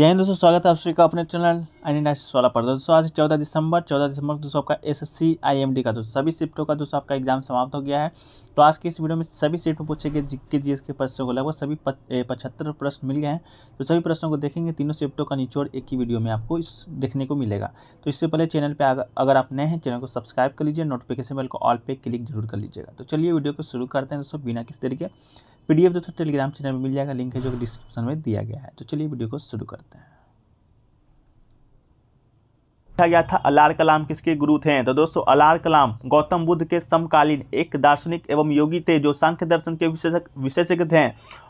जय हिंद दोस्तों, स्वागत है आप सभी का अपने चैनल INDIA 16 पर। दोस्तों आज 14 दिसंबर को दोस्तों आपका SSC IMD का दोस्तों सभी शिफ्टों का दोस्तों आपका एग्जाम समाप्त हो गया है। तो आज की इस वीडियो में सभी शिफ्ट में पूछे गए जीके जीएस के प्रश्नों को लगभग सभी 75 प्रश्न मिल गए हैं। तो सभी प्रश्नों को देखेंगे, तीनों शिफ्टों का निचोड़ एक ही वीडियो में आपको इस देखने को मिलेगा। तो इससे पहले चैनल पर अगर आप नए हैं, चैनल को सब्सक्राइब कर लीजिए, नोटिफिकेशन बेल को ऑल पे क्लिक जरूर कर लीजिएगा। तो चलिए वीडियो को शुरू करते हैं दोस्तों बिना किसी तरीके। PDF दोस्तों टेलीग्राम चैनल में मिल जाएगा, लिंक है जो डिस्क्रिप्शन में दिया गया है। तो चलिए वीडियो को शुरू करते हैं। गया था अलार कलाम किसके गुरु थे? तो दोस्तों अलार कलाम गौतम बुद्ध के समकालीन एक दार्शनिक एवं योगी थे जो सांख्य दर्शन के विशेषज्ञ थे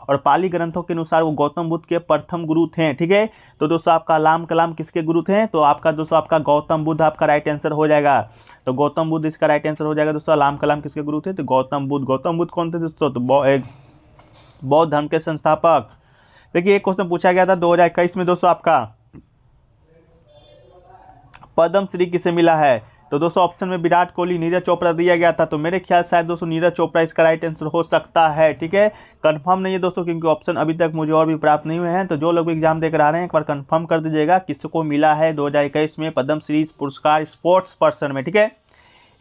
और पाली ग्रंथों के अनुसार वो गौतम बुद्ध के प्रथम गुरु थे। ठीक है, तो दोस्तों आपका अलार कलाम किसके गुरु थे? तो आपका दोस्तों आपका गौतम बुद्ध आपका राइट आंसर हो जाएगा। तो गौतम बुद्ध इसका राइट आंसर हो जाएगा दोस्तों। अलार कलाम किसके गुरु थे? तो गौतम बुद्ध। गौतम बुद्ध कौन थे दोस्तों? तो बौद्ध धर्म के संस्थापक। देखिए एक क्वेश्चन पूछा गया था 2021 में दोस्तों आपका पद्म श्री किसे मिला है? तो दोस्तों ऑप्शन में विराट कोहली, नीरज चोपड़ा दिया गया था। तो मेरे ख्याल शायद दोस्तों नीरज चोपड़ा इसका राइट आंसर हो सकता है। ठीक है, कंफर्म नहीं है दोस्तों क्योंकि ऑप्शन अभी तक मुझे और भी प्राप्त नहीं हुए हैं। तो जो लोग एग्जाम देकर आ रहे हैं एक बार कंफर्म कर दीजिएगा किसको मिला है 2021 में पद्म श्री पुरस्कार स्पोर्ट्स पर्सन में। ठीक है,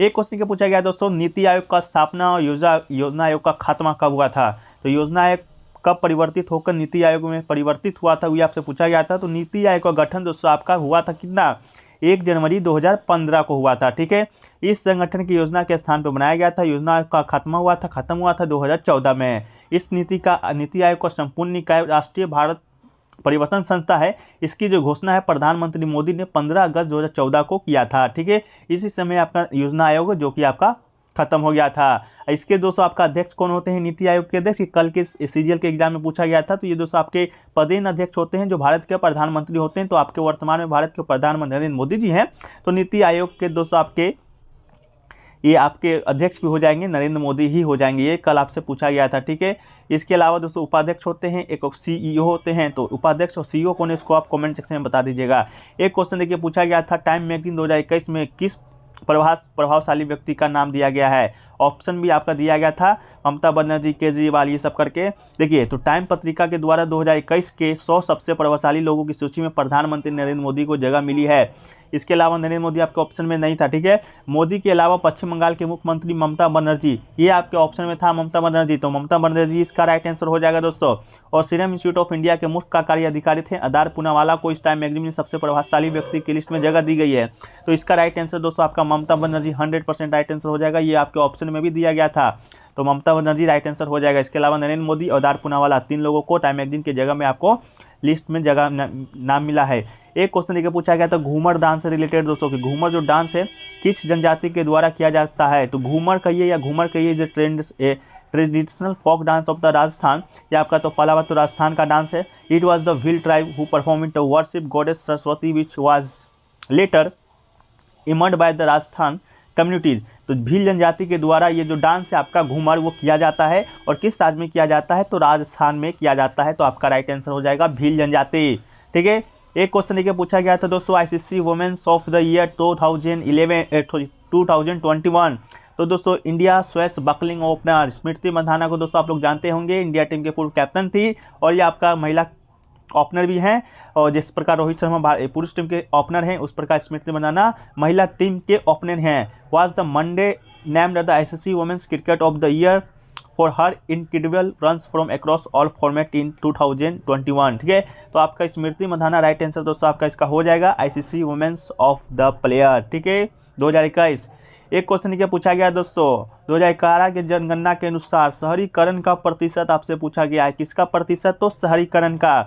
एक क्वेश्चन क्या पूछा गया दोस्तों, नीति आयोग का स्थापना और योजना आयोग का खात्मा कब हुआ था? तो योजना आयोग कब परिवर्तित होकर नीति आयोग में परिवर्तित हुआ था वो आपसे पूछा गया था। तो नीति आयोग का गठन दोस्तों आपका हुआ था कितना? 1 जनवरी 2015 को हुआ था। ठीक है, इस संगठन की योजना के स्थान पर बनाया गया था। योजना का खत्म हुआ था 2014 में। इस नीति आयोग का संपूर्ण निकाय राष्ट्रीय भारत परिवर्तन संस्था है। इसकी जो घोषणा है प्रधानमंत्री मोदी ने 15 अगस्त 2014 को किया था। ठीक है, इसी समय आपका योजना आयोग जो कि आपका खत्म हो गया था। इसके दोस्तों आपका अध्यक्ष कौन होते हैं नीति आयोग के अध्यक्ष? कल के CGL के एग्जाम में पूछा गया था। तो ये दोस्तों आपके पदेन अध्यक्ष होते हैं जो भारत के प्रधानमंत्री होते हैं। तो आपके वर्तमान में भारत के प्रधानमंत्री नरेंद्र मोदी जी हैं। तो नीति आयोग के दोस्तों आपके अध्यक्ष भी हो जाएंगे, नरेंद्र मोदी ही हो जाएंगे। ये कल आपसे पूछा गया था। ठीक है, इसके अलावा दोस्तों उपाध्यक्ष होते हैं, एक CEO होते हैं। तो उपाध्यक्ष और CEO कौन है इसको आप कमेंट सेक्शन में बता दीजिएगा। एक क्वेश्चन देखिए पूछा गया था टाइम मैगजीन 2021 में किस प्रभावशाली व्यक्ति का नाम दिया गया है? ऑप्शन भी आपका दिया गया था ममता बनर्जी, केजरीवाल, ये सब करके। देखिए तो टाइम पत्रिका के द्वारा 2021 के 100 सबसे प्रभावशाली लोगों की सूची में प्रधानमंत्री नरेंद्र मोदी को जगह मिली है। इसके अलावा नरेंद्र मोदी आपके ऑप्शन में नहीं था। ठीक है, मोदी के अलावा पश्चिम बंगाल के मुख्यमंत्री ममता बनर्जी, ये आपके ऑप्शन में था ममता बनर्जी। तो ममता बनर्जी इसका राइट आंसर हो जाएगा दोस्तों। और सीरम इंस्टीट्यूट ऑफ इंडिया के मुख्य कार्यकारी अधिकारी थे अदार पूनावाला को इस टाइम मैगजीन में सबसे प्रभावशाली व्यक्ति की लिस्ट में जगह दी गई है। तो इसका राइट आंसर दोस्तों आपका ममता बनर्जी 100% राइट आंसर हो जाएगा। ये आपके ऑप्शन में भी दिया गया था। तो ममता बनर्जी राइट आंसर हो जाएगा। इसके अलावा नरेंद्र मोदी और अदार पूनावाला 3 लोगों को टाइम मैगजीन की जगह में आपको लिस्ट में जगह नाम मिला है। एक क्वेश्चन लेकर पूछा गया था घूमर डांस से रिलेटेड दोस्तों कि घूमर जो डांस है किस जनजाति के द्वारा किया जाता है? तो घूमर कहिए या घूमर कहिए जो traditional folk dance of the Rajasthan, या आपका तो पहला बात तो राजस्थान का डांस है। It was the Bhil tribe who perform to worship goddess Saraswati which was later immured by the Rajasthan communities. तो भील जनजाति के द्वारा ये जो डांस है आपका घूमर वो किया जाता है। और किस राज्य में किया जाता है? तो राजस्थान में किया जाता है। तो आपका राइट आंसर हो जाएगा भील जनजाति। ठीक है, एक क्वेश्चन लेके पूछा गया था दोस्तों ICC women's of the year 2021। तो दोस्तों India swashbuckling opener Smriti Mandhana को दोस्तों आप लोग जानते होंगे, इंडिया टीम के पूर्व कैप्टन थी और ये आपका महिला ओपनर भी हैं। और जिस प्रकार रोहित शर्मा पुरुष टीम के ओपनर हैं उस प्रकार स्मृति मंधाना महिला टीम के ओपनर हैं। Was the Monday named the ICC women's cricket of the year for her incredible runs from across all format in 2021। ठीक है, तो आपका स्मृति मंधाना राइट आंसर दोस्तों आपका इसका हो जाएगा ICC women's of the player. ठीक है, 2021। एक क्वेश्चन क्या पूछा गया दोस्तों 2011 के जनगणना के अनुसार शहरीकरण का प्रतिशत आपसे पूछा गया है। किसका प्रतिशत? तो शहरीकरण का।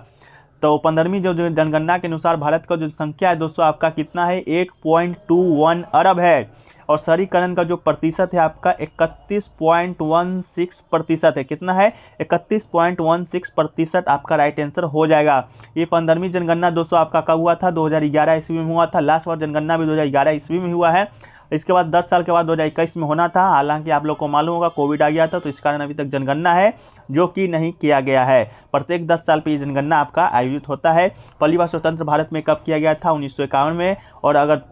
तो 15वीं जो जनगणना के अनुसार भारत का जो संख्या है दोस्तों आपका कितना है? 1.21 अरब है। और शहरीकरण का जो प्रतिशत है आपका 31.16% है। कितना है? 31.16% आपका राइट आंसर हो जाएगा। ये 15वीं जनगणना दोस्तों आपका कब हुआ था? 2011 ईस्वी में हुआ था। लास्ट बार जनगणना भी 2011 ईस्वी में हुआ है। इसके बाद 10 साल के बाद 2021 में होना था। हालांकि आप लोग को मालूम होगा कोविड आ गया था तो इस कारण अभी तक जनगणना है जो कि नहीं किया गया है। प्रत्येक 10 साल पर ये जनगणना आपका आयोजित होता है। पहली बार स्वतंत्र भारत में कब किया गया था? 1951 में। और अगर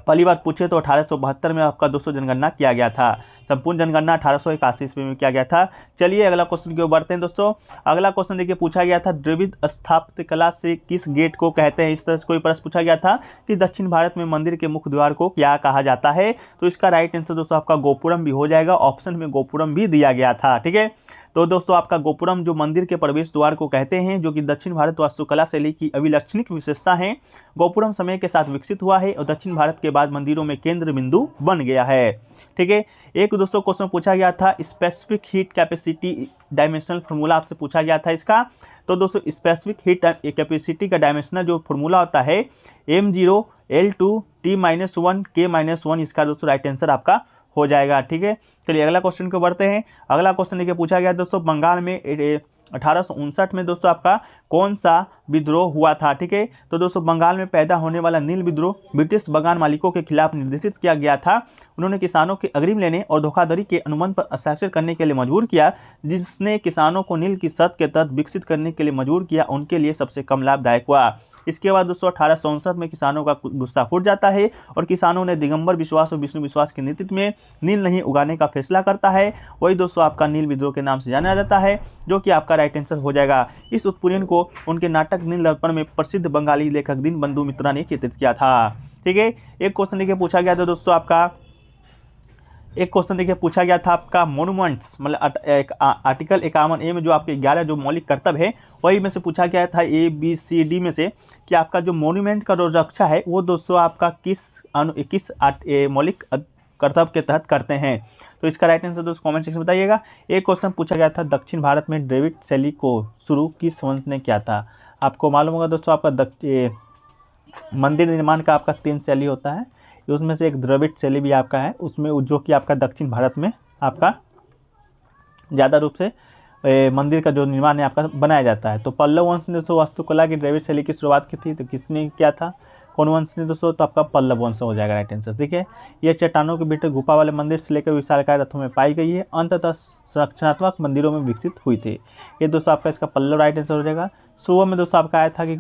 पहली बार पूछे तो 1872 में आपका दोस्तों जनगणना किया गया था। संपूर्ण जनगणना 1881 ईस्वी में किया गया था। चलिए अगला क्वेश्चन की ओर बढ़ते हैं दोस्तों। अगला क्वेश्चन देखिए पूछा गया था द्रविड़ स्थापत्य कला से किस गेट को कहते हैं। इस तरह से कोई प्रश्न पूछा गया था कि दक्षिण भारत में मंदिर के मुख्य द्वार को क्या कहा जाता है। तो इसका राइट आंसर दोस्तों आपका गोपुरम भी हो जाएगा। ऑप्शन में गोपुरम भी दिया गया था। ठीक है, तो दोस्तों आपका गोपुरम जो मंदिर के प्रवेश द्वार को कहते हैं, जो कि दक्षिण भारत वास्तुकला शैली की अभिलक्षणिक विशेषता है। गोपुरम समय के साथ विकसित हुआ है और दक्षिण भारत के बाद मंदिरों में केंद्र बिंदु बन गया है। ठीक है, एक दोस्तों क्वेश्चन पूछा गया था specific heat capacity dimensional formula आपसे पूछा गया था इसका। तो दोस्तों स्पेसिफिक हीट कैपेसिटी का डायमेंशनल जो फार्मूला होता है m0 L2 T-1 K-1, इसका दोस्तों राइट आंसर आपका हो जाएगा। ठीक है, चलिए अगला क्वेश्चन को बढ़ते हैं। अगला क्वेश्चन देखिए पूछा गया दोस्तों बंगाल में 1859 में दोस्तों आपका कौन सा विद्रोह हुआ था। ठीक है, तो दोस्तों बंगाल में पैदा होने वाला नील विद्रोह ब्रिटिश बगान मालिकों के खिलाफ निर्देशित किया गया था। उन्होंने किसानों के अग्रिम लेने और धोखाधड़ी के अनुबंध पर हस्ताक्षर करने के लिए मजबूर किया, जिसने किसानों को नील की शर्त के तहत विकसित करने के लिए मजबूर किया। उनके लिए सबसे कम लाभदायक हुआ। इसके बाद दोस्तों 1859 में किसानों का गुस्सा फूट जाता है और किसानों ने दिगंबर विश्वास और विष्णु विश्वास के नेतृत्व में नील नहीं उगाने का फैसला करता है। वही दोस्तों आपका नील विद्रोह के नाम से जाना जाता है, जो कि आपका राइट आंसर हो जाएगा। इस उत्पीड़न को उनके नाटक नील दर्पण में प्रसिद्ध बंगाली लेखक दीनबंधु मित्रा ने चित्रित किया था। ठीक है, एक क्वेश्चन देखिए पूछा गया था दोस्तों आपका, एक क्वेश्चन देखिए पूछा गया था आपका मोन्यूमेंट्स मतलब आर्टिकल 51A में जो आपके 11 जो मौलिक कर्तव्य है वही में से पूछा गया था ABCD में से कि आपका जो मोन्यूमेंट का जो रक्षा है वो दोस्तों आपका किस मौलिक कर्तव्य के तहत करते हैं। तो इसका राइट आंसर दोस्तों कमेंट सेक्शन में बताइएगा। एक क्वेश्चन पूछा गया था दक्षिण भारत में द्रविड़ शैली को शुरू किस वंश ने किया था। आपको मालूम होगा दोस्तों आपका मंदिर निर्माण का आपका 3 शैली होता है, उसमें से एक द्रविड़ शैली भी आपका है, उसमें जो कि आपका दक्षिण भारत में आपका ज़्यादा रूप से मंदिर का जो निर्माण है आपका बनाया जाता है। तो पल्लव वंश ने दोस्तों वास्तुकला की द्रविड़ शैली की शुरुआत की थी, तो किसने किया था, कौन वंश ने दोस्तों, तो आपका पल्लव वंश हो जाएगा राइट आंसर। ठीक है, यह चट्टानों के भीतर गुफा वाले मंदिर से लेकर विशालकाय रथों में पाई गई है, अंततः संरचनात्मक मंदिरों में विकसित हुई थी। ये दोस्तों आपका इसका पल्लव राइट आंसर हो जाएगा। सुबह में दोस्तों आपका आया था कि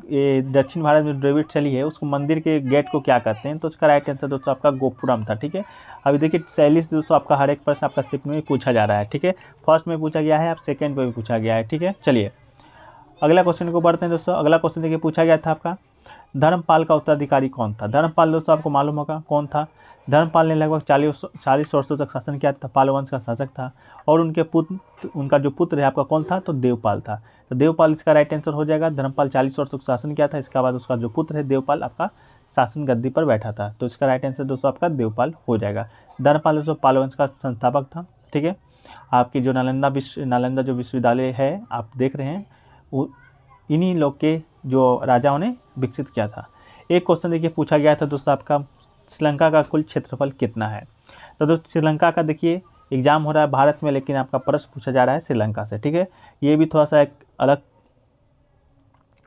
दक्षिण भारत में द्रविड़ शैली है उसको मंदिर के गेट को क्या कहते हैं, तो उसका राइट आंसर दोस्तों आपका गोपुरम था। ठीक है, अभी देखिए शैली से दोस्तों आपका हर एक प्रश्न आपका शिफ्ट में पूछा जा रहा है। ठीक है, फर्स्ट में पूछा गया है, आप सेकेंड में भी पूछा गया है। ठीक है, चलिए अगला क्वेश्चन को बढ़ते हैं दोस्तों। अगला क्वेश्चन देखिए पूछा गया था आपका धर्मपाल का उत्तराधिकारी कौन था। धर्मपाल दोस्तों आपको मालूम होगा कौन था। धर्मपाल ने लगभग 40 वर्षों तक शासन किया था, पाल वंश का शासक था और उनका जो पुत्र है आपका कौन था, तो देवपाल था। तो देवपाल इसका राइट आंसर हो जाएगा। धर्मपाल 40 वर्षों तक शासन किया था, इसके बाद उसका जो पुत्र है देवपाल आपका शासन गद्दी पर बैठा था, तो इसका राइट आंसर दोस्तों आपका देवपाल हो जाएगा। धर्मपाल दोस्तों पाल वंश का संस्थापक था। ठीक है, आपकी जो नालंदा जो विश्वविद्यालय है आप देख रहे हैं वो इन्हीं लोग के जो राजाओं ने विकसित किया था। एक क्वेश्चन देखिए पूछा गया था दोस्तों आपका श्रीलंका का कुल क्षेत्रफल कितना है। तो दोस्तों श्रीलंका का देखिए एग्जाम हो रहा है भारत में, लेकिन आपका प्रश्न पूछा जा रहा है श्रीलंका से। ठीक है, ये भी थोड़ा सा एक अलग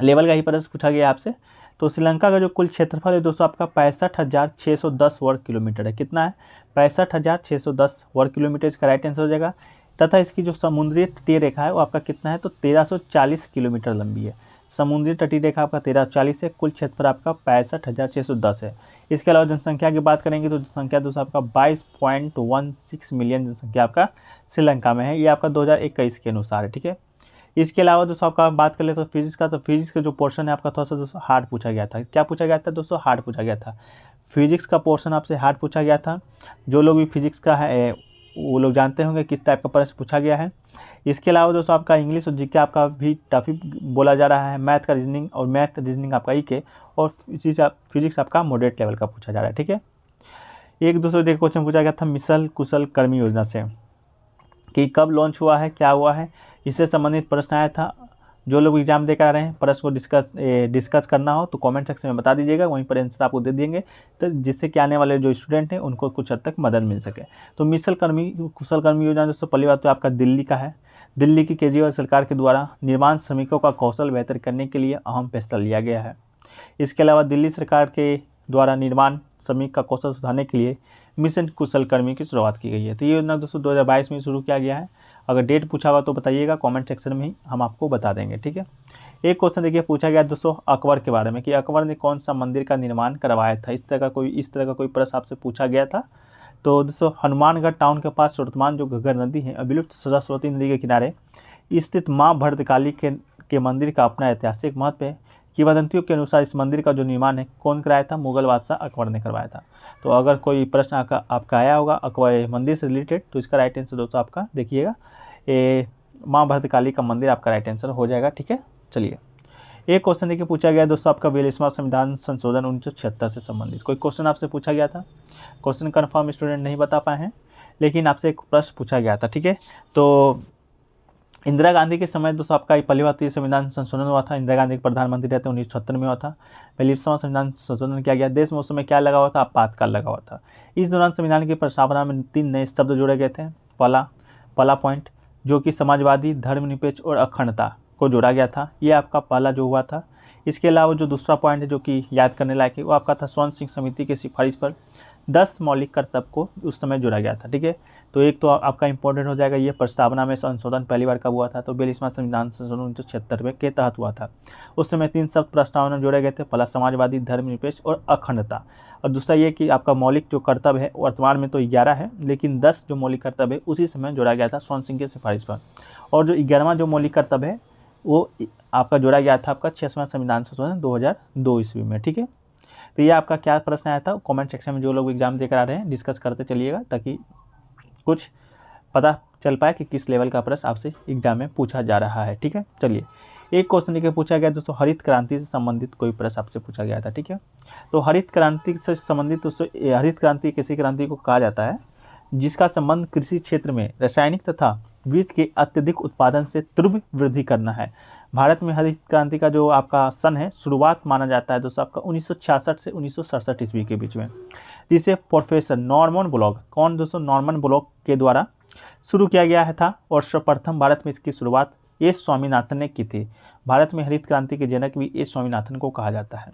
लेवल का ही प्रश्न पूछा गया आपसे। तो श्रीलंका का जो कुल क्षेत्रफल है दोस्तों आपका 65,610 वर्ग किलोमीटर है। कितना है, 65,610 वर्ग किलोमीटर, इसका राइट आंसर हो जाएगा। तथा इसकी जो समुद्री तटीय रेखा है वो आपका कितना है, तो 1340 किलोमीटर लंबी है। समुद्री तटीय रेखा आपका 1340 है, कुल क्षेत्रफल आपका 65,610 है। इसके अलावा जनसंख्या की बात करेंगे तो जनसंख्या दोस्तों आपका 22.16 मिलियन जनसंख्या आपका श्रीलंका में है, ये आपका 2021 के अनुसार है। ठीक है, इसके अलावा दोस्तों आपका बात कर ले तो फिजिक्स का, तो फिजिक्स का जो पोर्शन है आपका थोड़ा सा दोस्तों हार्ड पूछा गया था। क्या पूछा गया था दोस्तों, हार्ड पूछा गया था। फिजिक्स का पोर्शन आपसे हार्ड पूछा गया था। जो लोग भी फिजिक्स का है वो लोग जानते होंगे किस टाइप का प्रश्न पूछा गया है। इसके अलावा दोस्तों आपका इंग्लिश और जीके आपका भी टफी बोला जा रहा है। मैथ का रीजनिंग आपका ईके, और इसी से फिजिक्स आपका मॉडरेट लेवल का पूछा जा रहा है। ठीक है, एक दूसरे देखो क्वेश्चन पूछा गया था मिशन कुशल कर्मी योजना से कि कब लॉन्च हुआ है, क्या हुआ है, इससे संबंधित प्रश्न आया था। जो लोग एग्जाम देकर आ रहे हैं प्रश्न को डिस्कस करना हो तो कमेंट सेक्शन में बता दीजिएगा, वहीं पर आंसर आपको दे देंगे, तो जिससे कि आने वाले जो स्टूडेंट हैं उनको कुछ हद तक मदद मिल सके। तो मिशन कुशल कर्मी योजना दोस्तों पहली बात तो आपका दिल्ली का है। दिल्ली की केजरीवाल सरकार के द्वारा निर्माण श्रमिकों का कौशल बेहतर करने के लिए अहम फैसला लिया गया है। इसके अलावा दिल्ली सरकार के द्वारा निर्माण श्रमिक का कौशल सुधारने के लिए मिशन कुशल कर्मी की शुरुआत की गई है। तो ये योजना दोस्तों 2022 में शुरू किया गया है। अगर डेट पूछा हुआ तो बताइएगा, कमेंट सेक्शन में ही हम आपको बता देंगे। ठीक है, एक क्वेश्चन देखिए पूछा गया दोस्तों अकबर के बारे में कि अकबर ने कौन सा मंदिर का निर्माण करवाया था। इस तरह का कोई प्रश्न आपसे पूछा गया था। तो दोस्तों हनुमानगढ़ टाउन के पास वर्तमान जो घग्गर नदी है विलुप्त सरस्वती नदी के किनारे स्थित माँ भद्रकाली के मंदिर का अपना ऐतिहासिक महत्व है। किंवदंतियों के अनुसार इस मंदिर का जो निर्माण है कौन कराया था, मुगल बादशाह अकबर ने करवाया था। तो अगर कोई प्रश्न आपका आया होगा अकबर मंदिर से रिलेटेड तो इसका राइट आंसर दोस्तों आपका देखिएगा ये माँ भद्रकाली का मंदिर आपका राइट आंसर हो जाएगा। ठीक है, चलिए एक क्वेश्चन देखिए पूछा गया दोस्तों आपका 42वां संविधान संशोधन 1976 से संबंधित कोई क्वेश्चन आपसे पूछा गया था। क्वेश्चन कन्फर्म स्टूडेंट नहीं बता पाए हैं, लेकिन आपसे एक प्रश्न पूछा गया था। ठीक है, तो इंदिरा गांधी के समय दोस्तों आपका पहली बार संविधान संशोधन हुआ था। इंदिरा गांधी प्रधानमंत्री रहते 1976 में हुआ था। 42वां संविधान संशोधन किया गया। देश में उस समय क्या लगा हुआ था, आपातकाल लगा हुआ था। इस दौरान संविधान की प्रस्तावना में 3 नए शब्द जोड़े गए थे। पहला पॉइंट जो कि समाजवादी, धर्मनिरपेक्ष और अखंडता को जोड़ा गया था, ये आपका पहला जो हुआ था। इसके अलावा जो दूसरा पॉइंट है जो कि याद करने लायक है वो आपका था स्वर्ण सिंह समिति की सिफारिश पर 10 मौलिक कर्तव्य को उस समय जोड़ा गया था। ठीक है, तो एक तो आपका इंपॉर्टेंट हो जाएगा ये प्रस्तावना में संशोधन पहली बार कब हुआ था, तो 42वां संविधान संशोधन 1976 में के तहत हुआ था। उस समय 3 शब्द प्रस्तावना में जोड़े गए थे, पहला समाजवादी, धर्मनिरपेक्ष और अखंडता, और दूसरा ये कि आपका मौलिक जो कर्तव्य है वर्तमान में तो 11 है, लेकिन 10 जो मौलिक कर्तव्य है उसी समय जोड़ा गया था स्वर्ण सिंह की सिफारिश पर। और जो 11वां जो मौलिक कर्तव्य है वो आपका जोड़ा गया था आपका 6वां संविधान संशोधन 2002 ईस्वी में। ठीक है, तो ये आपका क्या प्रश्न आया था कमेंट सेक्शन में जो लोग एग्जाम देकर आ रहे हैं डिस्कस करते चलिएगा, ताकि कुछ पता चल पाए कि किस लेवल का प्रश्न आपसे एग्जाम में पूछा जा रहा है। ठीक है, चलिए एक क्वेश्चन देखिए पूछा गया दोस्तों हरित क्रांति से संबंधित कोई प्रश्न आपसे पूछा गया था। ठीक है, तो हरित क्रांति से संबंधित हरित क्रांति किसी क्रांति को कहा जाता है जिसका संबंध कृषि क्षेत्र में रासायनिक तथा बीज के अत्यधिक उत्पादन से तीव्र वृद्धि करना है। भारत में हरित क्रांति का जो आपका सन है शुरुआत माना जाता है दोस्तों आपका 1966 से 1967 ईस्वी के बीच में, जिसे प्रोफेसर नॉर्मन बोरलॉग कौन दोस्तों नॉर्मन बोरलॉग के द्वारा शुरू किया गया है था, और सर्वप्रथम भारत में इसकी शुरुआत एस स्वामीनाथन ने की थी। भारत में हरित क्रांति के जनक भी एस स्वामीनाथन को कहा जाता है।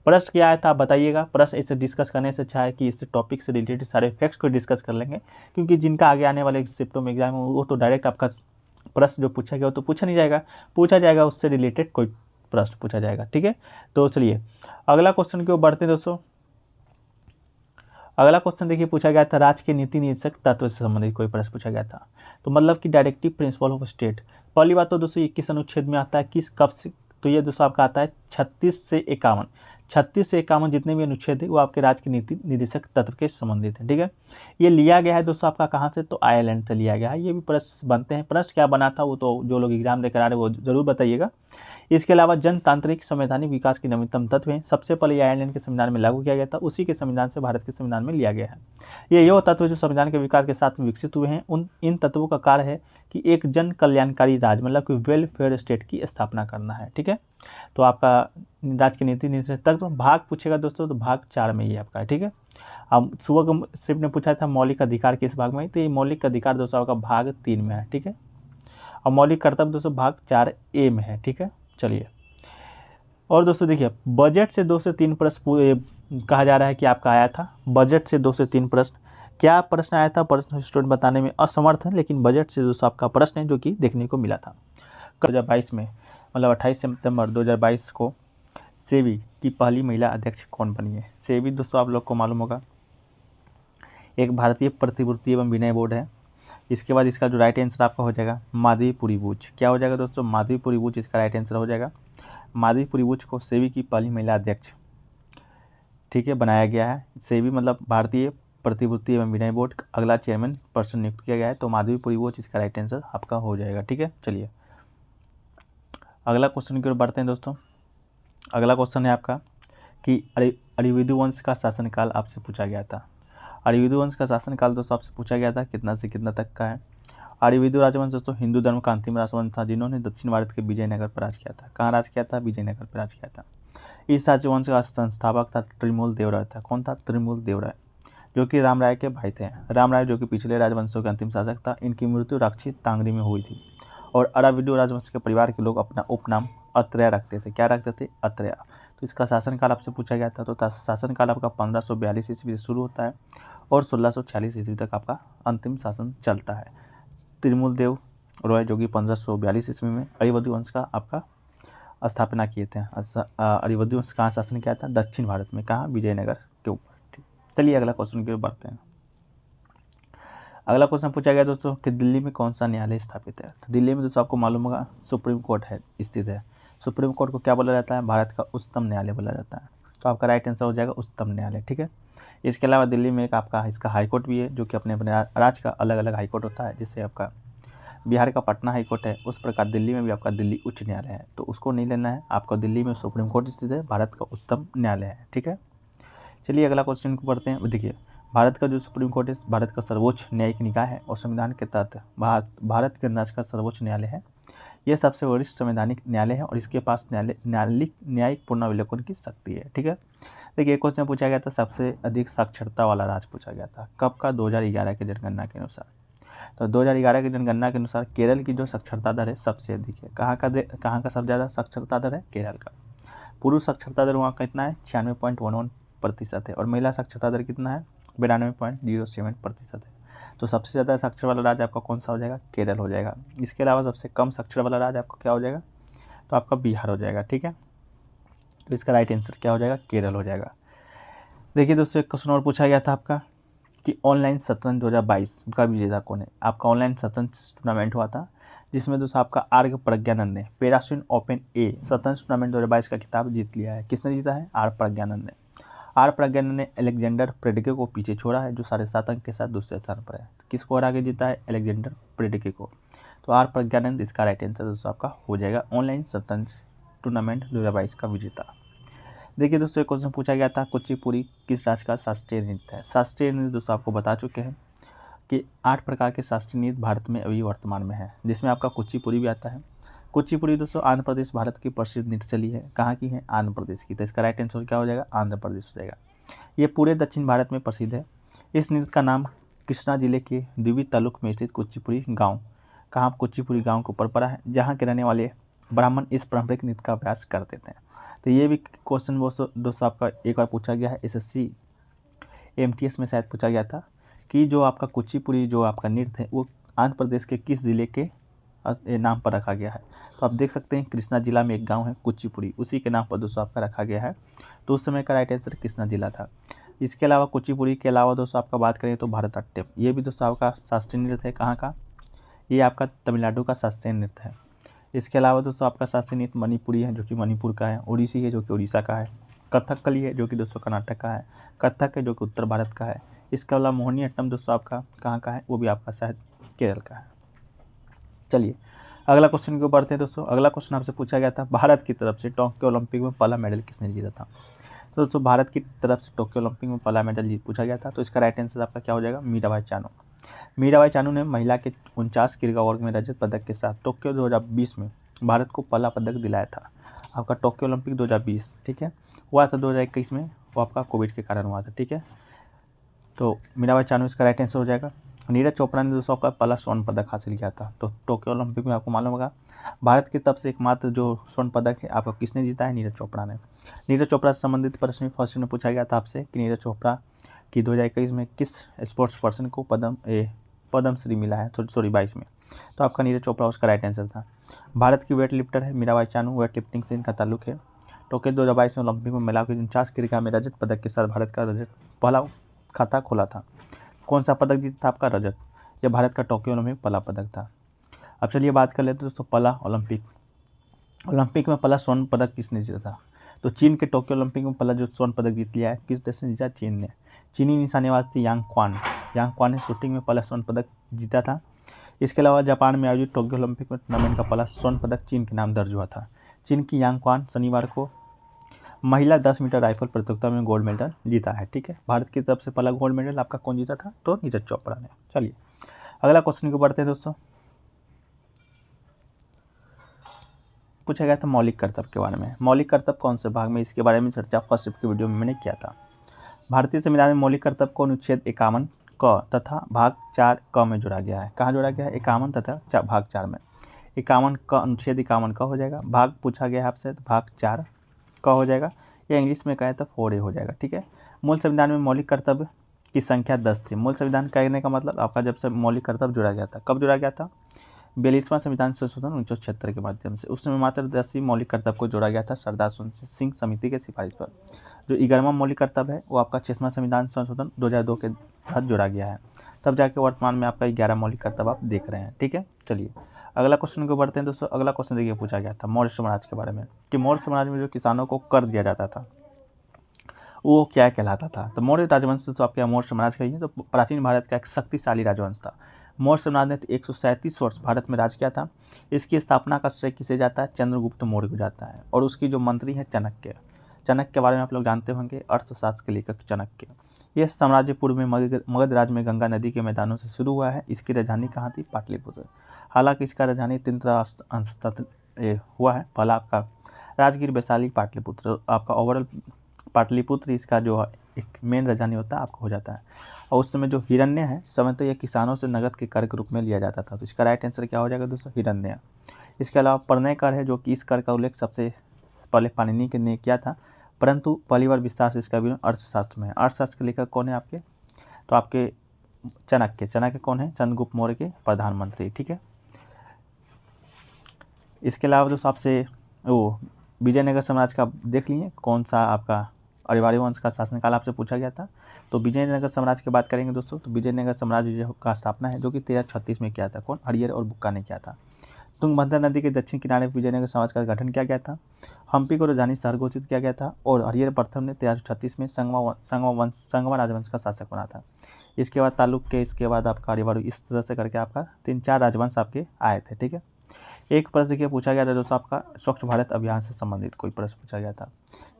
प्रश्न क्या आया था आप बताइएगा। प्रश्न इसे डिस्कस करने से अच्छा है कि इस टॉपिक से रिलेटेड सारे फैक्ट्स को डिस्कस कर लेंगे, क्योंकि जिनका आगे आने वाले शिफ्टों में एग्जाम वो तो डायरेक्ट आपका प्रश्न जो पूछा गया वो तो पूछा नहीं जाएगा, पूछा जाएगा उससे रिलेटेड कोई प्रश्न पूछा जाएगा। ठीक है, तो चलिए अगला क्वेश्चन की ओर बढ़ते हैं दोस्तों। अगला क्वेश्चन देखिए पूछा गया था राज्य के नीति निर्देशक तत्व से संबंधित कोई प्रश्न पूछा गया था। तो मतलब कि डायरेक्टिव प्रिंसिपल ऑफ स्टेट, पहली बात तो दोस्तों 21 अनुच्छेद में आता है किस कब से, तो ये दोस्तों आपका आता है 36 से 51 जितने भी अनुच्छेद है वो आपके राज्य के नीति निर्देशक तत्व के संबंधित है। ठीक है, ये लिया गया है दोस्तों आपका कहाँ से, तो आयरलैंड से लिया गया है। ये भी प्रश्न बनते हैं, प्रश्न क्या बना था वो तो जो लोग एग्जाम देकर आ रहे हैं वो जरूर बताइएगा। इसके अलावा जनतांत्रिक संवैधानिक विकास के नवीनतम तत्व हैं, सबसे पहले आयरलैंड के संविधान में लागू किया गया था, उसी के संविधान से भारत के संविधान में लिया गया है। ये वो तत्व जो संविधान के विकास के साथ विकसित हुए हैं, इन तत्वों का कार्य है कि एक जन कल्याणकारी राज्य मतलब कि वेलफेयर स्टेट की स्थापना करना है। ठीक है, तो आपका राज्य के नीति निर्देशक तत्व भाग पूछेगा दोस्तों तो भाग 4 में ये आपका है। ठीक है, अब सुबह का शिफ्ट ने पूछा था मौलिक अधिकार किस भाग में, तो ये मौलिक अधिकार दोस्तों आपका भाग 3 में है। ठीक है, और मौलिक कर्तव्य दोस्तों भाग 4A में है। ठीक है, चलिए और दोस्तों देखिए बजट से 2 से 3 प्रश्न कहा जा रहा है कि आपका आया था। बजट से 2 से 3 प्रश्न, क्या प्रश्न आया था प्रश्न स्टूडेंट बताने में असमर्थ है, लेकिन बजट से दोस्तों आपका प्रश्न है जो कि देखने को मिला था। 2022 में मतलब 28 सितंबर 2022 को सेबी की पहली महिला अध्यक्ष कौन बनी है। सेबी दोस्तों आप लोग को मालूम होगा एक भारतीय प्रतिभूति एवं विनय बोर्ड है। इसके बाद इसका जो राइट आंसर आपका हो जाएगा माधवीपुरी बुच। क्या हो जाएगा दोस्तों, माधवीपुरी बुच इसका राइट आंसर हो जाएगा। माधवीपुरी बुच को सेबी की पहली महिला अध्यक्ष ठीक है बनाया गया है। सेबी मतलब भारतीय प्रतिभूति एवं विनय बोर्ड, अगला चेयरमैन पर्सन नियुक्त किया गया है, तो माधवीपुरी बुच इसका राइट आंसर आपका हो जाएगा। ठीक है, चलिए अगला क्वेश्चन की ओर बढ़ते हैं दोस्तों। अगला क्वेश्चन है आपका कि अरिविदु वंश का शासनकाल आपसे पूछा गया था। अरिविदु वंश का शासनकाल दोस्तों आपसे पूछा गया था कितना से कितना तक का है। अरिविदु राजवंश दोस्तों हिंदू धर्म का अंतिम राजवंश था जिन्होंने दक्षिण भारत के विजयनगर पर राज किया था। कहाँ राज किया था, विजयनगर पर राज किया था। इस राजवंश का संस्थापक था त्रिमूल देवराय था। कौन था, त्रिमूल देवराय, जो कि राम राय के भाई थे। राम राय जो कि पिछले राजवंशों के अंतिम शासक था। इनकी मृत्यु राक्षी तांगरी में हुई थी। और अरिविदु राजवंश के परिवार के लोग अपना उपनाम अत्रेय रखते थे। क्या रखते थे, अत्रेय। तो इसका शासनकाल आपसे पूछा गया था, तो शासनकाल आपका 1542 ईस्वी से शुरू होता है और 1646 ईस्वी तक आपका अंतिम शासन चलता है। त्रिमूल देव रॉय जो कि 1542 ईस्वी में अरिविदु वंश का आपका स्थापना किए थे। अरिवदी वंश कहाँ शासन किया था? दक्षिण भारत में। कहाँ? विजयनगर के ऊपर। ठीक, चलिए अगला क्वेश्चन की ओर बढ़ते हैं। अगला क्वेश्चन पूछा गया दोस्तों कि दिल्ली में कौन सा न्यायालय स्थापित है? तो दिल्ली में दोस्तों आपको मालूम होगा सुप्रीम कोर्ट है स्थित है। सुप्रीम कोर्ट को क्या बोला जाता है? भारत का उच्चतम न्यायालय बोला जाता है। तो आपका राइट आंसर हो जाएगा उच्चतम न्यायालय। ठीक है, इसके अलावा दिल्ली में एक आपका इसका हाईकोर्ट भी है, जो कि अपने अपने राज्य का अलग अलग हाईकोर्ट होता है। जैसे आपका बिहार का पटना हाईकोर्ट है, उस प्रकार दिल्ली में भी आपका दिल्ली उच्च न्यायालय है। तो उसको नहीं लेना है आपको, दिल्ली में सुप्रीम कोर्ट स्थित है, भारत का उच्चतम न्यायालय है। ठीक है, चलिए अगला क्वेश्चन को पढ़ते हैं। देखिए, भारत का जो सुप्रीम कोर्ट है भारत का सर्वोच्च न्यायिक निकाय है और संविधान के तहत भारत के राज्य का सर्वोच्च न्यायालय है। यह सबसे वरिष्ठ संवैधानिक न्यायालय है और इसके पास न्यायिक पुनर्विलोकन की शक्ति है। ठीक है, देखिए क्वेश्चन पूछा गया था राज्य अधिक साक्षरता वाला राज्य पूछा गया था। कब का? 2011 के जनगणना के अनुसार। तो 2011 की जनगणना के अनुसार केरल की जो साक्षरता दर है सबसे अधिक है। कहाँ का सबसे ज़्यादा साक्षरता दर है? केरल का। पुरुष साक्षरता दर वहाँ कितना है? 96.11% है और महिला साक्षरता दर कितना है? 92.07% है। तो सबसे ज़्यादा साक्षर वाला राज्य आपका कौन सा हो जाएगा? केरल हो जाएगा। इसके अलावा सबसे कम साक्षर वाला राज्य आपका क्या हो जाएगा? तो आपका बिहार हो जाएगा। ठीक है, तो इसका राइट आंसर क्या हो जाएगा? केरल हो जाएगा। देखिए दोस्तों, एक क्वेश्चन और पूछा गया था आपका कि ऑनलाइन शतरंज 2022 का विजेता कौन है? आपका ऑनलाइन शतरंज टूर्नामेंट हुआ था, जिसमें दोस्तों आपका आर्ग प्रज्ञानंद ने पैरासिन ओपन ए शतरंज टूर्नामेंट 2022 का खिताब जीत लिया है। किसने जीता है? आर प्रज्ञानंद ने। आर प्रज्ञानंद ने अलेक्जेंडर प्रेडके को पीछे छोड़ा है, जो 7.5 अंक के साथ दूसरे स्थान पर है। तो किसको हरा के जीता है? अलेक्जेंडर प्रेडके को। तो आर प्रज्ञानंद इसका राइट आंसर दोस्तों आपका हो जाएगा, ऑनलाइन शतरंज टूर्नामेंट 2022 का विजेता। देखिए दोस्तों, एक क्वेश्चन पूछा गया था कुचिपुड़ी किस राज्य का शास्त्रीय नृत्य है? शास्त्रीय नृत्य दोस्तों आपको बता चुके हैं कि 8 प्रकार के शास्त्रीय नृत्य भारत में अभी वर्तमान में है, जिसमें आपका कुचिपुड़ी भी आता है। कुचिपुड़ी दोस्तों आंध्र प्रदेश भारत की प्रसिद्ध नृत्य शैली है। कहाँ की है? आंध्र प्रदेश की। तो इसका राइट आंसर क्या हो जाएगा? आंध्र प्रदेश हो जाएगा। ये पूरे दक्षिण भारत में प्रसिद्ध है। इस नृत्य का नाम कृष्णा जिले के दिवी तालुक में स्थित कुचिपुड़ी गाँव, कहाँ कुचिपुड़ी गाँव के ऊपर पड़ा है, जहाँ के रहने वाले ब्राह्मण इस पारंपरिक नृत्य का अभ्यास करते थे। तो ये भी क्वेश्चन दोस्तों आपका एक बार पूछा गया है, SSC MTS में शायद पूछा गया था कि जो आपका कुचिपुड़ी जो आपका नृत्य है वो आंध्र प्रदेश के किस ज़िले के नाम पर रखा गया है? तो आप देख सकते हैं कृष्णा जिला में एक गांव है कुचिपुड़ी, उसी के नाम पर दोस्तों आपका रखा गया है। तो उस समय का राइट आंसर कृष्णा जिला था। इसके अलावा कुचिपुड़ी के अलावा दोस्तों आपका बात करें तो भारतनाट्यम, ये भी दोस्तों आपका शास्त्रीय नृत्य है। कहाँ का? ये आपका तमिलनाडु का शास्त्रीय नृत्य है। इसके अलावा दोस्तों आपका शास्त्रीय नृत्य मणिपुरी है, जो कि मणिपुर का है। ओडिसी है, जो कि उड़ीसा का है। कथकली है, जो कि दोस्तों कर्नाटक का है। कथक है, जो कि उत्तर भारत का है। इसके अलावा मोहिनीअट्टम दोस्तों आपका कहाँ का है? वो भी आपका शायद केरल का है। चलिए अगला क्वेश्चन को बढ़ते हैं दोस्तों। अगला क्वेश्चन आपसे पूछा गया था भारत की तरफ से टोक्यो ओलंपिक में पहला मेडल किसने जीता था? तो दोस्तों भारत की तरफ से टोक्यो ओलंपिक में पहला मेडल पूछा गया था। तो इसका राइट आंसर आपका क्या हो जाएगा? मीराबाई चानू। मीराबाई चानू ने महिला के 49 किग्रा वर्ग में रजत पदक के साथ टोक्यो 2020 में भारत को पहला पदक दिलाया था। आपका टोक्यो ओलंपिक 2020 ठीक है हुआ था, 2021 में वो आपका कोविड के कारण हुआ था। ठीक है, तो मीराबाई चानू इसका राइट आंसर हो जाएगा। नीरज चोपड़ा ने दोस्तों आपका पहला स्वर्ण पदक हासिल किया था। तो टोक्यो ओलंपिक में आपको मालूम होगा भारत की तरफ से एकमात्र जो स्वर्ण पदक है आपको किसने जीता है? नीरज चोपड़ा ने। नीरज चोपड़ा से संबंधित प्रश्न फर्स्ट में पूछा गया था आपसे कि नीरज चोपड़ा की 2021 में किस स्पोर्ट्स पर्सन को पद्मश्री मिला है? 22 में। तो आपका नीरज चोपड़ा उसका राइट आंसर था। भारत की वेट लिफ्टर है मीराबाई चानू, वेट लिफ्टिंग से इनका ताल्लुक है। टोक्यो 2022 में ओलंपिक में महिलाओं के 49 किग्रा में रजत पदक के साथ भारत का रजत पहला खाता खोला था। कौन सा पदक जीता था? आपका रजत। यह भारत का टोक्यो ओलंपिक पहला पदक था। अब चलिए बात कर लेते हैं दोस्तों पहला ओलंपिक में पहला स्वर्ण पदक किसने जीता था? तो चीन के टोक्यो ओलंपिक में पहला जो स्वर्ण पदक जीत लिया है किस देश ने जीता? चीन ने। चीनी निशानेबाज थी यांग क्वान ने शूटिंग में पहला स्वर्ण पदक जीता था। इसके अलावा जापान में आयोजित टोक्यो ओलंपिक में टूर्नामेंट का पहला स्वर्ण पदक चीन के नाम दर्ज हुआ था। चीन की यांग क्वान शनिवार को महिला 10 मीटर राइफल प्रतियोगिता में गोल्ड मेडल जीता है। ठीक है, भारत की तरफ से पहला गोल्ड मेडल आपका कौन जीता था? तो नीरज चोपड़ा ने। चलिए अगला क्वेश्चन को बढ़ते हैं दोस्तों। पूछा गया था मौलिक कर्तव्य के बारे में। मौलिक कर्तव्य कौन से भाग में? इसके बारे में चर्चा फर्स्ट शिफ्ट की वीडियो में मैंने किया था। भारतीय संविधान में मौलिक कर्तव्य को अनुच्छेद 51 क तथा भाग 4 क में जोड़ा गया है। कहाँ जोड़ा गया है? 51 तथा भाग 4 में। 51 क अनुच्छेद 51 क हो जाएगा। भाग पूछा गया है आपसे तो भाग 4 क हो जाएगा, या इंग्लिश में कहे तो 4A हो जाएगा। ठीक है, मूल संविधान में मौलिक कर्तव्य की संख्या 10 थी। मूल संविधान कहने का मतलब आपका जब से मौलिक कर्तव्य जोड़ा गया था, कब जोड़ा गया था? 42वां संविधान संशोधन 1976 के माध्यम से। उस समय मात्र 10 मौलिक कर्तव्य को जोड़ा गया था सरदार सुरंजन सिंह समिति के सिफारिश पर। जो 11वां मौलिक कर्तव्य है वो आपका 6वां संविधान संशोधन 2002 के तहत जोड़ा गया है, तब जाके वर्तमान में आपका 11 मौलिक कर्तव्य आप देख रहे हैं। ठीक है, चलिए अगला क्वेश्चन को बढ़ते हैं दोस्तों। अगला क्वेश्चन देखिए पूछा गया था मौर्य साम्राज्य के बारे में कि मौर्य साम्राज्य में जो किसानों को कर दिया जाता था वो क्या कहलाता था। तो मौर्य राजवंश तो आपके मौर्य साम्राज्य का ही है, तो प्राचीन भारत का एक शक्तिशाली राजवंश था। मौर्य साम्राज्य ने 137 वर्ष भारत में राज किया था। इसकी स्थापना का श्रेय किसे जाता है? चंद्रगुप्त मौर्य को जाता है। और उसकी जो मंत्री है चाणक्य। चाणक्य के बारे में आप लोग जानते होंगे, अर्थशास्त्र के लेखक चाणक्य। यह साम्राज्य पूर्व में मगध राज्य में गंगा नदी के मैदानों से शुरू हुआ है। इसकी राजधानी कहाँ थी? पाटलिपुत्र। हालांकि इसका राजधानी तीन तरह हुआ है। पहला आपका राजगीर, वैशाली, पाटलिपुत्र। आपका ओवरऑल पाटलिपुत्र इसका जो एक मेन राजधानी होता है आपको हो जाता है। और उस समय जो हिरण्य है समझते यह किसानों से नगद के कर के रूप में लिया जाता था। तो इसका राइट आंसर क्या हो जाएगा दोस्तों? हिरण्य। इसके अलावा प्रणय कर है, जो कि इस कर का उल्लेख सबसे पहले पाणिनि ने किया था, परंतु पहली बार विस्तार से इसका भी अर्थशास्त्र में है। अर्थशास्त्र के लेखक कौन है आपके? तो आपके चाणक्य। चाणक्य कौन है? चंद्रगुप्त मौर्य के प्रधानमंत्री। ठीक है, इसके अलावा दोस्तों आपसे वो विजयनगर साम्राज्य का देख लिए, कौन सा आपका अरिवाड़ी वंश का शासनकाल आपसे पूछा गया था। तो विजयनगर साम्राज्य की बात करेंगे दोस्तों, तो विजयनगर साम्राज्य का स्थापना है जो कि 1336 में किया था। कौन? हरिहर और बुक्का ने किया था। तुंगभद्रा नदी के दक्षिण किनारे विजयनगर साम्राज्य का गठन किया गया था। हम्पी को राजधानी शहर घोषित किया गया था। और हरिहर प्रथम ने 1336 में संगमा राजवंश का शासक बना था। इसके बाद तालुक के, इसके बाद आपका अरिवाड़ी, इस तरह से करके आपका 3-4 राजवंश आपके आए थे। ठीक है, एक प्रश्न देखिए पूछा गया था दोस्तों आपका स्वच्छ भारत अभियान से संबंधित कोई प्रश्न पूछा गया था।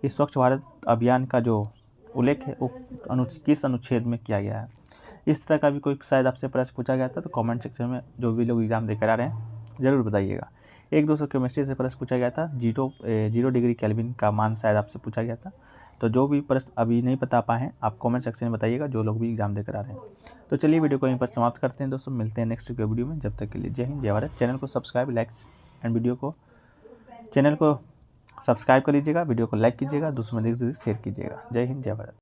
इस स्वच्छ भारत अभियान का जो उल्लेख है वो किस अनुच्छेद में किया गया है? इस तरह का भी कोई शायद आपसे प्रश्न पूछा गया था, तो कमेंट सेक्शन में जो भी लोग एग्जाम देकर आ रहे हैं ज़रूर बताइएगा। एक दोस्तों केमिस्ट्री से प्रश्न पूछा गया था, 0 डिग्री केल्विन का मान शायद आपसे पूछा गया था। तो जो भी प्रश्न अभी नहीं बता पाए हैं आप कमेंट सेक्शन में बताइएगा, जो लोग भी एग्जाम देकर आ रहे हैं। तो चलिए वीडियो को यहीं पर समाप्त करते हैं दोस्तों, मिलते हैं नेक्स्ट वीडियो में। जब तक के लिए जय हिंद, जय भारत। चैनल को सब्सक्राइब, लाइक्स एंड चैनल को सब्सक्राइब कर लीजिएगा, वीडियो को लाइक कीजिएगा, दूसरों में शेयर कीजिएगा। जय हिंद, जय भारत।